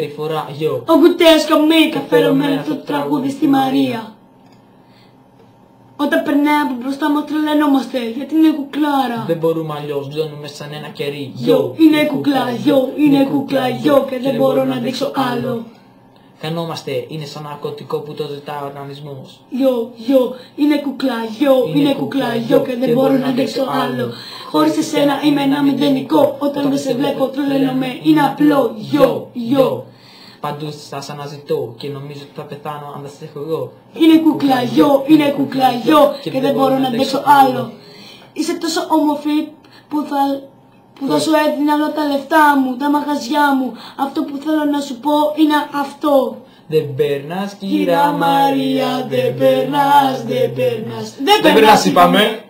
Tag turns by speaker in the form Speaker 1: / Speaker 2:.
Speaker 1: δεύτερη φορά, γιο.
Speaker 2: Ο κουτέας καμίκα, φέρομαι αυτό το τραγούδι στη Μαρία. Όταν περνάει από μπροστά μας τρελαινόμαστε, γιατί είναι κουκλάρα.
Speaker 1: Δεν μπορούμε αλλιώς, λιώνουμε σαν ένα κερί.
Speaker 2: Γιο, είναι κουκλά, γιο, είναι κουκλά, γιο και δεν μπορώ να αντέξω άλλο.
Speaker 1: Χανόμαστε, είναι σαν ναρκωτικό που το ζητάει ο οργανισμός.
Speaker 2: Γιο, είναι κουκλά, γιο, είναι κουκλά, γιο και δεν μπορώ να αντέξω άλλο. Χωρίς εσένα είμαι ένα μηδενικό, όταν δεν σε βλέπω τρελαίνομαι, είναι απλό. Γιο.
Speaker 1: Παντού σας αναζητώ και νομίζω ότι θα πεθάνω αν δεν σας έχω εγώ.
Speaker 2: Είναι κουκλά, γιο και δεν μπορώ να αντέξω άλλο. Είσαι τόσο όμορφη που θα σου έδινα όλα τα λεφτά μου, τα μαγαζιά μου. Αυτό που θέλω να σου πω είναι αυτό.
Speaker 1: Δεν περνάς
Speaker 2: Κύρα Μαρία, δεν περνάς.
Speaker 1: Δεν περνάς είπαμε.